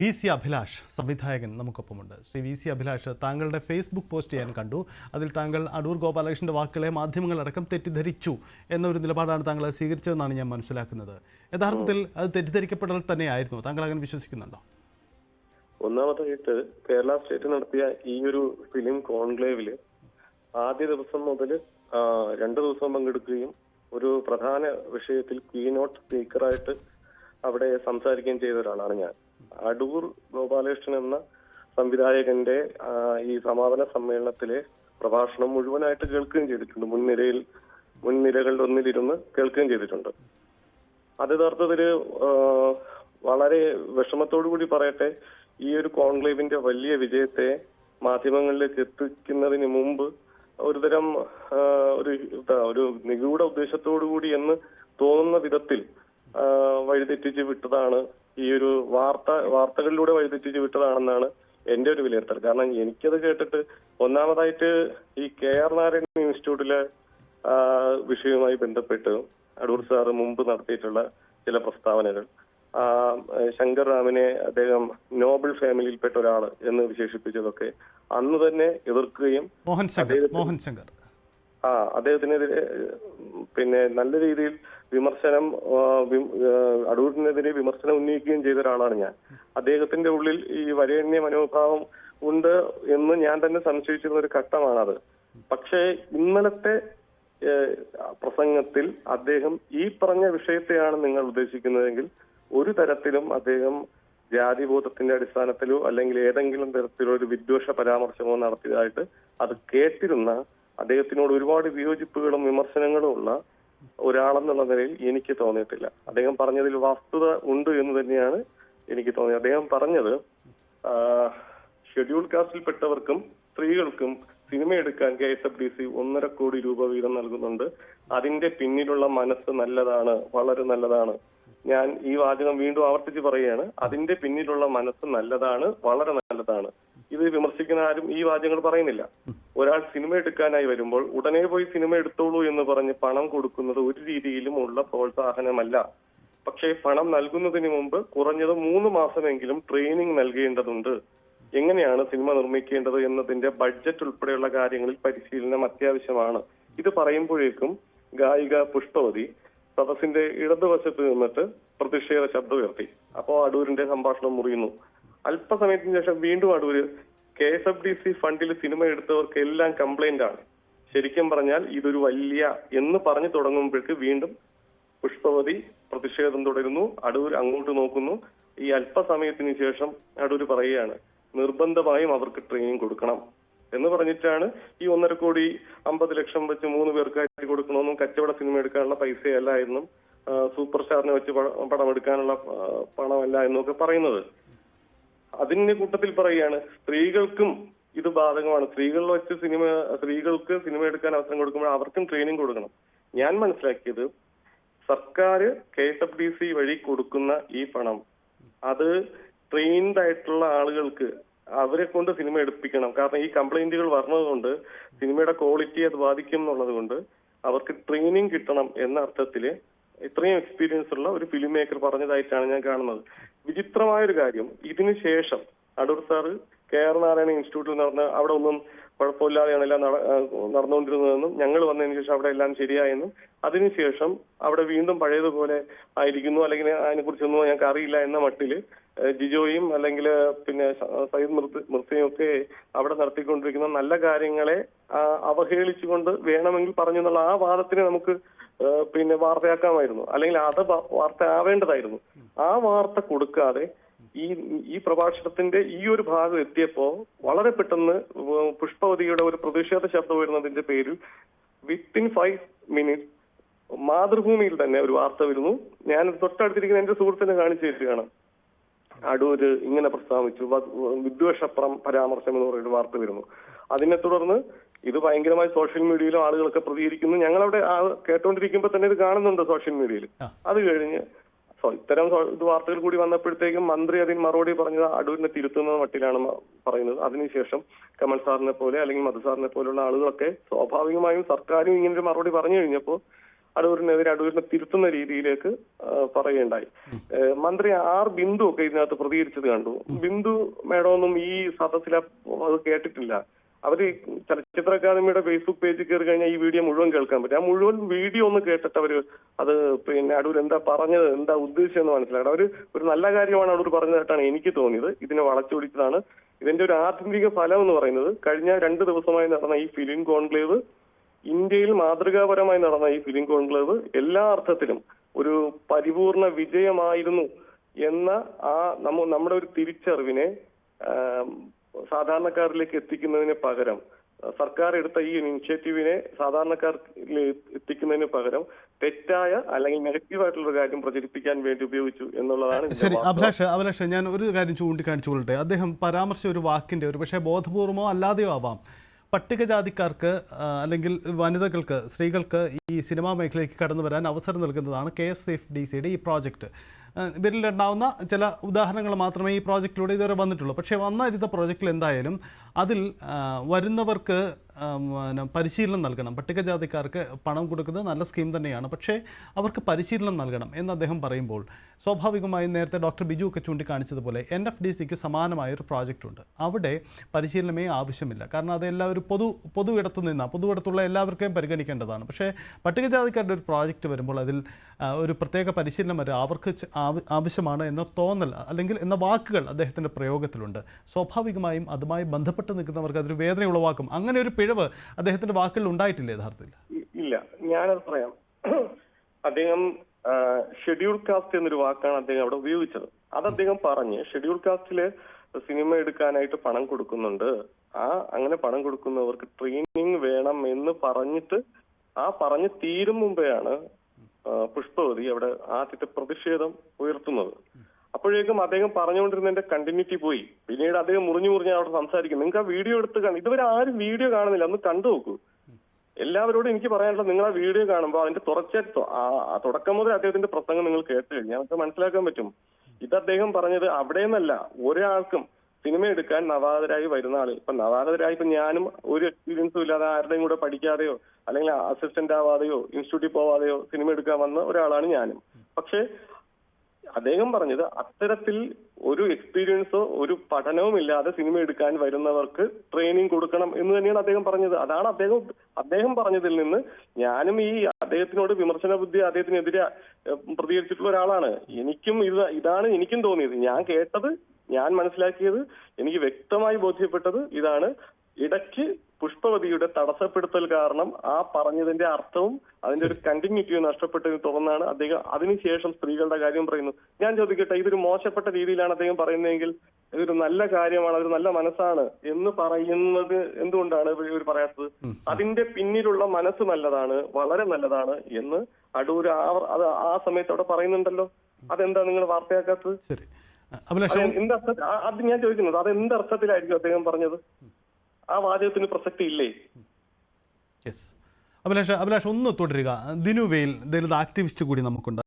VC Abhilash സംവിധായകൻ നമുക്കൊപ്പമുണ്ട്. Shri VC Abhilash, താങ്കളുടെ Facebook post ഞാൻ കണ്ടു. അതിൽ താങ്കൾ അടൂർ ഗോപാലകൃഷ്ണന്റെ വാക്കുകളെ മാധ്യമങ്ങളടക്കം തെറ്റിദ്ധരിച്ചു എന്നൊരു നിലപാടാണ് താങ്കൾ സ്വീകരിച്ചതെന്നാണ് ഞാൻ മനസ്സിലാക്കുന്നത്. യഥാർത്ഥത്തിൽ അത് തെറ്റിദ്ധരിക്കപ്പെടൽ തന്നെയായിരുന്നു. താങ്കൾ അങ്ങനെ വിശ്വസിക്കുന്നുണ്ടോ? ഒന്നാമതായിട്ട് കേരള സ്റ്റേറ്റ് നടത്തിയ ഈ ഒരു ഫിലിം കോൺക്ലേവില് ആദ്യ ദിവസം മുതൽ 2 ദിവസം പങ്കെടുക്കുകയും ഒരു പ്രധാന വിഷയത്തിൽ കീനോട്ട് സ്പീക്കറായിട്ട് അവിടെ സംസാരിക്കുകയും ചെയ്ത ഒരാളാണ് ഞാൻ. അടൂർ ഗോപാലകൃഷ്ണൻ എന്ന സംവിധായകന്റെ ഈ സമാപന സമ്മേളനത്തിലെ പ്രഭാഷണം മുഴുവനായിട്ട് കേൾക്കുകയും ചെയ്തിട്ടുണ്ട്. മുൻനിരകളിൽ ഒന്നിലിരുന്ന് കേൾക്കുകയും ചെയ്തിട്ടുണ്ട്. അത് യഥാർത്ഥത്തില് വളരെ വിഷമത്തോടു കൂടി പറയട്ടെ, ഈ ഒരു കോൺക്ലേവിന്റെ വലിയ വിജയത്തെ മാധ്യമങ്ങളിലേക്ക് എത്തിക്കുന്നതിന് മുമ്പ് ഒരുതരം ഒരു നിഗൂഢ ഉദ്ദേശത്തോടു കൂടി എന്ന് തോന്നുന്ന വിധത്തിൽ വഴിതെറ്റിച്ച് വിട്ടതാണ് ഈ ഒരു വാർത്തകളിലൂടെ വഴിതെറ്റിച്ച് വിട്ടതാണെന്നാണ് എന്റെ ഒരു വിലയിരുത്തൽ. കാരണം എനിക്കത് കേട്ടിട്ട് ഒന്നാമതായിട്ട് ഈ KR നാരായണൻ ഇൻസ്റ്റിറ്റ്യൂട്ടിലെ വിഷയവുമായി ബന്ധപ്പെട്ട് അടൂർ സാറ് മുമ്പ് നടത്തിയിട്ടുള്ള ചില പ്രസ്താവനകൾ, ശങ്കർ റാമിനെ അദ്ദേഹം നോബൽ ഫാമിലിയിൽപ്പെട്ട ഒരാള് എന്ന് വിശേഷിപ്പിച്ചതൊക്കെ അന്ന് തന്നെ എതിർക്കുകയും അദ്ദേഹത്തിനെതിരെ നല്ല രീതിയിൽ അടൂരിനെതിരെ വിമർശനം ഉന്നയിക്കുകയും ചെയ്ത ഒരാളാണ് ഞാൻ. അദ്ദേഹത്തിന്റെ ഉള്ളിൽ ഈ വരേണ്യ മനോഭാവം ഉണ്ട് എന്ന് ഞാൻ തന്നെ സംശയിച്ചിരുന്ന ഒരു ഘട്ടമാണത്. പക്ഷേ ഇന്നലത്തെ പ്രസംഗത്തിൽ അദ്ദേഹം ഈ പറഞ്ഞ വിഷയത്തെയാണ് നിങ്ങൾ ഉദ്ദേശിക്കുന്നതെങ്കിൽ ഒരു തരത്തിലും അദ്ദേഹം ജാതിബോധത്തിന്റെ അടിസ്ഥാനത്തിലോ അല്ലെങ്കിൽ ഏതെങ്കിലും തരത്തിലോ ഒരു വിദ്വേഷ പരാമർശമോ നടത്തിയതായിട്ട് അത് കേട്ടിരുന്ന അദ്ദേഹത്തിനോട് ഒരുപാട് വിയോജിപ്പുകളും വിമർശനങ്ങളും ഉള്ള ഒരാളെന്നുള്ള നിലയിൽ എനിക്ക് തോന്നിയിട്ടില്ല. അദ്ദേഹം പറഞ്ഞതിൽ വസ്തുത ഉണ്ട് എന്ന് തന്നെയാണ് എനിക്ക് തോന്നിയത്. അദ്ദേഹം പറഞ്ഞത് ഷെഡ്യൂൾ കാസ്റ്റിൽപ്പെട്ടവർക്കും സ്ത്രീകൾക്കും സിനിമ എടുക്കാൻ KSFDC 1.5 കോടി രൂപ വീതം നൽകുന്നുണ്ട്. അതിന്റെ പിന്നിലുള്ള മനസ്സ് നല്ലതാണ്, വളരെ നല്ലതാണ്. ഞാൻ ഈ വാചകം വീണ്ടും ആവർത്തിച്ച് പറയുകയാണ്. അതിന്റെ പിന്നിലുള്ള മനസ്സ് നല്ലതാണ്, വളരെ നല്ലതാണ്. ഇത് വിമർശിക്കുന്ന ആരും ഈ വാചകങ്ങൾ പറയുന്നില്ല. ഒരാൾ സിനിമ എടുക്കാനായി വരുമ്പോൾ ഉടനെ പോയി സിനിമ എടുത്തോളൂ എന്ന് പറഞ്ഞ് പണം കൊടുക്കുന്നത് ഒരു രീതിയിലും ഉള്ള പ്രോത്സാഹനമല്ല. പക്ഷേ പണം നൽകുന്നതിന് മുമ്പ് കുറഞ്ഞത് 3 മാസമെങ്കിലും ട്രെയിനിങ് നൽകേണ്ടതുണ്ട്. എങ്ങനെയാണ് സിനിമ നിർമ്മിക്കേണ്ടത് എന്നതിന്റെ ബഡ്ജറ്റ് ഉൾപ്പെടെയുള്ള കാര്യങ്ങളിൽ പരിശീലനം അത്യാവശ്യമാണ്. ഇത് പറയുമ്പോഴേക്കും ഗായിക പുഷ്പവതി സദസ്സിന്റെ ഇടതുവശത്ത് നിന്നിട്ട് പ്രതിഷേധ ശബ്ദം ഉയർത്തി. അപ്പോ അടൂരിന്റെ സംഭാഷണം മുറിയുന്നു. അല്പസമയത്തിന് ശേഷം വീണ്ടും അടൂര് KSFDC ഫണ്ടിൽ സിനിമ എടുത്തവർക്ക് എല്ലാം കംപ്ലൈന്റ് ആണ്, ശരിക്കും പറഞ്ഞാൽ ഇതൊരു വലിയ എന്ന് പറഞ്ഞു തുടങ്ങുമ്പോഴേക്ക് വീണ്ടും പുഷ്പവതി പ്രതിഷേധം തുടരുന്നു. അടൂർ അങ്ങോട്ട് നോക്കുന്നു. ഈ അല്പസമയത്തിന് ശേഷം അടൂര് പറയുകയാണ്, നിർബന്ധമായും അവർക്ക് ട്രെയിനിങ് കൊടുക്കണം എന്ന് പറഞ്ഞിട്ടാണ് ഈ 1.5 കോടി 50 ലക്ഷം വെച്ച് 3 പേർക്കായിട്ട് കൊടുക്കണമെന്നും കച്ചവട സിനിമ എടുക്കാനുള്ള പൈസയല്ല എന്നും സൂപ്പർ സ്റ്റാറിനെ വെച്ച് പടം എടുക്കാനുള്ള പണമല്ല എന്നൊക്കെ പറയുന്നത്. അതിന്റെ കൂട്ടത്തിൽ പറയുകയാണ് സ്ത്രീകൾക്കും ഇത് ബാധകമാണ്. സ്ത്രീകൾക്ക് സിനിമ എടുക്കാൻ അവസരം കൊടുക്കുമ്പോൾ അവർക്കും ട്രെയിനിങ് കൊടുക്കണം. ഞാൻ മനസ്സിലാക്കിയത് സർക്കാർ KSFDC വഴി കൊടുക്കുന്ന ഈ പണം അത് ട്രെയിൻഡ് ആയിട്ടുള്ള ആളുകൾക്ക് അവരെ കൊണ്ട് സിനിമ എടുപ്പിക്കണം. കാരണം ഈ കംപ്ലൈന്റുകൾ വരുന്നതുകൊണ്ട് സിനിമയുടെ ക്വാളിറ്റി അത് ബാധിക്കും എന്നുള്ളത് കൊണ്ട് അവർക്ക് ട്രെയിനിങ് കിട്ടണം എന്ന അർത്ഥത്തില് ഇത്രയും എക്സ്പീരിയൻസ് ഉള്ള ഒരു ഫിലിം മേക്കർ പറഞ്ഞതായിട്ടാണ് ഞാൻ കാണുന്നത്. വിചിത്രമായൊരു കാര്യം, ഇതിനുശേഷം അടൂർ സാറ് KR നാരായണൻ ഇൻസ്റ്റിറ്റ്യൂട്ടിൽ നടന്ന അവിടെ ഒന്നും കുഴപ്പമില്ലാതെയാണ് എല്ലാം നടന്നുകൊണ്ടിരുന്നതെന്നും ഞങ്ങൾ വന്നതിന് ശേഷം അവിടെ എല്ലാം ശരിയായെന്നും അതിനുശേഷം അവിടെ വീണ്ടും പഴയതുപോലെ ആയിരിക്കുന്നു, അല്ലെങ്കിൽ അതിനെക്കുറിച്ചൊന്നും ഞങ്ങൾക്ക് അറിയില്ല എന്ന മട്ടില് ജിജോയും അല്ലെങ്കിൽ സയ്യിദ് മിർസയും ഒക്കെ അവിടെ നടത്തിക്കൊണ്ടിരിക്കുന്ന നല്ല കാര്യങ്ങളെ അവഹേളിച്ചുകൊണ്ട് വേണമെങ്കിൽ പറഞ്ഞു എന്നുള്ള ആ വാദത്തിനെ നമുക്ക് വാർത്തയാക്കാമായിരുന്നു, അല്ലെങ്കിൽ അത് വാർത്ത ആവേണ്ടതായിരുന്നു. ആ വാർത്ത കൊടുക്കാതെ ഈ പ്രഭാഷണത്തിന്റെ ഈ ഒരു ഭാഗം എത്തിയപ്പോ വളരെ പെട്ടെന്ന് പുഷ്പവതിയുടെ ഒരു പ്രതിഷേധ ശബ്ദം വരുന്നതിന്റെ പേരിൽ വിത്തിൻ 5 മിനിറ്റ് മാതൃഭൂമിയിൽ തന്നെ ഒരു വാർത്ത വരുന്നു. ഞാൻ തൊട്ടടുത്തിരിക്കുന്ന എന്റെ സുഹൃത്തിനെ കാണിച്ചു തരികയാണ്. അടൂര് ഇങ്ങനെ പ്രസ്താവിച്ചു, വിദ്വേഷ പരാമർശം എന്ന് പറയുന്ന വാർത്ത വരുന്നു. അതിനെ തുടർന്ന് ഇത് ഭയങ്കരമായി സോഷ്യൽ മീഡിയയിലും ആളുകളൊക്കെ പ്രതികരിക്കുന്നു. ഞങ്ങളവിടെ കേട്ടോണ്ടിരിക്കുമ്പോൾ തന്നെ ഇത് കാണുന്നുണ്ട് സോഷ്യൽ മീഡിയയിൽ. അത് കഴിഞ്ഞ് ഇത്തരം വാർത്തകൾ കൂടി വന്നപ്പോഴത്തേക്കും മന്ത്രി അതിന് മറുപടി പറഞ്ഞത് അടൂരിനെ തിരുത്തുന്ന മട്ടിലാണ് പറയുന്നത്. അതിനുശേഷം കമൽ സാറിനെ പോലെ അല്ലെങ്കിൽ മധു സാറിനെ പോലുള്ള ആളുകളൊക്കെ സ്വാഭാവികമായും സർക്കാരും ഇങ്ങനൊരു മറുപടി പറഞ്ഞു കഴിഞ്ഞപ്പോൾ അടൂരിനെതിരെ അടൂരിനെ തിരുത്തുന്ന രീതിയിലേക്ക് പറയുകയുണ്ടായി. മന്ത്രി ആർ ബിന്ദു ഒക്കെ ഇതിനകത്ത് പ്രതികരിച്ചത് കണ്ടു. ബിന്ദു മേഡമൊന്നും ഈ സദസ്സിൽ അത് കേട്ടിട്ടില്ല. അവര് ചലച്ചിത്ര അക്കാദമിയുടെ ഫേസ്ബുക്ക് പേജിൽ കയറി കഴിഞ്ഞാൽ ഈ വീഡിയോ മുഴുവൻ കേൾക്കാൻ പറ്റും. ആ മുഴുവൻ വീഡിയോ ഒന്ന് കേട്ടിട്ട് അവര് അത് അടൂർ എന്താ പറഞ്ഞത്, എന്താ ഉദ്ദേശിച്ചതെന്ന് മനസ്സിലാക്കണം. അവര് ഒരു നല്ല കാര്യമാണ് അടൂർ പറഞ്ഞതായിട്ടാണ് എനിക്ക് തോന്നിയത്. ഇതിനെ വളച്ചൊടിച്ചതാണ്. ഇതിന്റെ ഒരു ആത്യന്തിക ഫലം എന്ന് പറയുന്നത് കഴിഞ്ഞ 2 ദിവസമായി നടന്ന ഈ ഫിലിം കോൺക്ലേവ്, ഇന്ത്യയിൽ മാതൃകാപരമായി നടന്ന ഈ ഫിലിം കോൺക്ലേവ് എല്ലാ അർത്ഥത്തിലും ഒരു പരിപൂർണ വിജയമായിരുന്നു എന്ന നമ്മുടെ ഒരു തിരിച്ചറിവിനെ സാധാരണക്കാരിലേക്ക് എത്തിക്കുന്നതിന് പകരം, സർക്കാർ എടുത്ത ഈ ഇനിഷ്യേറ്റീവിനെ സാധാരണക്കാരിൽ എത്തിക്കുന്നതിന് പകരം തെറ്റായ അല്ലെങ്കിൽ നെഗറ്റീവായിട്ടുള്ള കാര്യം പ്രചരിപ്പിക്കാൻ വേണ്ടി ഉപയോഗിച്ചു എന്നുള്ളതാണ്. ശരി അഭിലാഷ്, ഞാൻ ഒരു കാര്യം ചൂണ്ടിക്കാണിച്ചുകൊള്ളട്ടെ. അദ്ദേഹം പരാമർശിച്ച ഒരു വാക്കിന്റെ ഒരു പക്ഷേ ബോധപൂർവമോ അല്ലാതെയോ ആവാം, പട്ടികജാതിക്കാർക്ക് അല്ലെങ്കിൽ വനിതകൾക്ക്, സ്ത്രീകൾക്ക് ഈ സിനിമാ മേഖലയ്ക്ക് കടന്നു വരാൻ അവസരം നൽകുന്നതാണ് KSFDCയുടെ ഈ പ്രോജക്റ്റ്. വിരലിലുണ്ടാവുന്ന ചില ഉദാഹരണങ്ങൾ മാത്രമേ ഈ പ്രോജക്റ്റിലൂടെ ഇതുവരെ വന്നിട്ടുള്ളൂ. പക്ഷേ വന്നിരുന്ന പ്രോജക്റ്റിൽ എന്തായാലും അതിൽ വരുന്നവർക്ക് പരിശീലനം നൽകണം. പട്ടികജാതിക്കാർക്ക് പണം കൊടുക്കുന്നത് നല്ല സ്കീം തന്നെയാണ്, പക്ഷേ അവർക്ക് പരിശീലനം നൽകണം എന്ന് അദ്ദേഹം പറയുമ്പോൾ സ്വാഭാവികമായും നേരത്തെ ഡോക്ടർ ബിജു ഒക്കെ ചൂണ്ടിക്കാണിച്ചതുപോലെ NFDCക്ക് സമാനമായൊരു പ്രോജക്റ്റുണ്ട്. അവിടെ പരിശീലനമേ ആവശ്യമില്ല. കാരണം അതെല്ലാം ഒരു പൊതുവിടത്തുള്ള എല്ലാവർക്കും പരിഗണിക്കേണ്ടതാണ്. പക്ഷേ പട്ടികജാതിക്കാരുടെ ഒരു പ്രോജക്റ്റ് വരുമ്പോൾ അതിൽ ഒരു പ്രത്യേക പരിശീലനം വരെ അവർക്ക് ആവശ്യമാണ് എന്ന തോന്നൽ അല്ലെങ്കിൽ എന്ന വാക്കുകൾ അദ്ദേഹത്തിൻ്റെ പ്രയോഗത്തിലുണ്ട്. സ്വാഭാവികമായും അതുമായി ബന്ധപ്പെട്ട് നിൽക്കുന്നവർക്ക് അതൊരു വേദന ഉളവാക്കും. അങ്ങനെ ഒരു പിഴവ് അദ്ദേഹത്തിന്റെ വാക്കുകളിൽ ഉണ്ടായിട്ടില്ല യഥാർത്ഥത്തിൽ? ഇല്ല, ഞാനത് പറയാം. അദ്ദേഹം ഷെഡ്യൂൾ കാസ്റ്റ് എന്നൊരു വാക്കാണ് അദ്ദേഹം അവിടെ ഉപയോഗിച്ചത്. അത് അദ്ദേഹം പറഞ്ഞ് ഷെഡ്യൂൾ കാസ്റ്റില് സിനിമ എടുക്കാനായിട്ട് പണം കൊടുക്കുന്നുണ്ട്, അങ്ങനെ പണം കൊടുക്കുന്നവർക്ക് ട്രെയിനിങ് വേണം എന്ന് പറഞ്ഞിട്ട് പറഞ്ഞ് തീരും മുമ്പെയാണ് പുഷ്പവതി അവിടെ ആദ്യത്തെ പ്രതിഷേധം ഉയർത്തുന്നത്. അപ്പോഴേക്കും അദ്ദേഹം പറഞ്ഞുകൊണ്ടിരുന്നതിന്റെ കണ്ടിന്യൂറ്റി പോയി. പിന്നീട് അദ്ദേഹം മുറിഞ്ഞു അവിടെ സംസാരിക്കും. നിങ്ങൾക്ക് ആ വീഡിയോ എടുത്ത് ഇതുവരെ ആരും വീഡിയോ കാണുന്നില്ല, ഒന്ന് കണ്ടു നോക്കൂ. എല്ലാവരോടും എനിക്ക് പറയാനുള്ളത്, നിങ്ങൾ ആ വീഡിയോ കാണുമ്പോൾ അതിന്റെ തുടക്കം മുതൽ അദ്ദേഹത്തിന്റെ പ്രസംഗം നിങ്ങൾ കേട്ട് കഴിഞ്ഞാൽ നമുക്ക് മനസ്സിലാക്കാൻ പറ്റും. ഇത് അദ്ദേഹം പറഞ്ഞത് അവിടെ നിന്നല്ല, ഒരാൾക്കും സിനിമ എടുക്കാൻ നവാഗതരായി വരുന്ന ആള്, ഇപ്പൊ ഞാനും ഒരു എക്സ്പീരിയൻസും ഇല്ലാതെ ആരുടെയും കൂടെ പഠിക്കാതെയോ അല്ലെങ്കിൽ അസിസ്റ്റന്റ് ആവാതെയോ ഇൻസ്റ്റിറ്റ്യൂട്ടിൽ പോവാതെയോ സിനിമ എടുക്കാൻ വന്ന ഒരാളാണ് ഞാനും. പക്ഷെ അദ്ദേഹം പറഞ്ഞത് അത്തരത്തിൽ ഒരു എക്സ്പീരിയൻസോ ഒരു പഠനവും ഇല്ലാതെ സിനിമ എടുക്കാൻ വരുന്നവർക്ക് ട്രെയിനിങ് കൊടുക്കണം എന്ന് തന്നെയാണ് അദ്ദേഹം പറഞ്ഞത്. അതാണ് അദ്ദേഹം പറഞ്ഞതിൽ നിന്ന് ഞാനും ഈ അദ്ദേഹത്തിനോട് വിമർശന ബുദ്ധി അദ്ദേഹത്തിനെതിരെ പ്രതികരിച്ചിട്ടുള്ള ഒരാളാണ്. ഇതാണ് എനിക്കും തോന്നിയത്. ഞാൻ കേട്ടത്, ഞാൻ മനസ്സിലാക്കിയത്, എനിക്ക് വ്യക്തമായി ബോധ്യപ്പെട്ടത് ഇതാണ്. ഇടയ്ക്ക് പുഷ്പവതിയുടെ തടസ്സപ്പെടുത്തൽ കാരണം പറഞ്ഞതിന്റെ അർത്ഥവും അതിന്റെ ഒരു കണ്ടിന്യൂറ്റിയും നഷ്ടപ്പെട്ടതിനെ തുടർന്നാണ് അദ്ദേഹം അതിനുശേഷം സ്ത്രീകളുടെ കാര്യം പറയുന്നു. ഞാൻ ചോദിക്കട്ടെ, ഇതൊരു മോശപ്പെട്ട രീതിയിലാണ് അദ്ദേഹം പറയുന്നതെങ്കിൽ ഇതൊരു നല്ല കാര്യമാണ്, അതൊരു നല്ല മനസ്സാണ് എന്ന് പറയുന്നത് എന്തുകൊണ്ടാണ് ഇവർ പറയാത്തത്? അതിന്റെ പിന്നിലുള്ള മനസ്സ് നല്ലതാണ്, വളരെ നല്ലതാണ് എന്ന് അടൂർ അത് ആ സമയത്ത് അവിടെ പറയുന്നുണ്ടല്ലോ. അതെന്താ നിങ്ങൾ വാർത്തയാക്കാത്തത്? അത് ഞാൻ ചോദിക്കുന്നത്, അത് എന്തർത്ഥത്തിലായിരിക്കും അദ്ദേഹം പറഞ്ഞത്? ആ വാചകത്തിന് പ്രസക്തി ഇല്ലേ? അഭിലാഷ് ഒന്ന് തുടരുക. ദിനുവേൽ ദളിത് ആക്ടിവിസ്റ്റ് കൂടി നമുക്കുണ്ട്.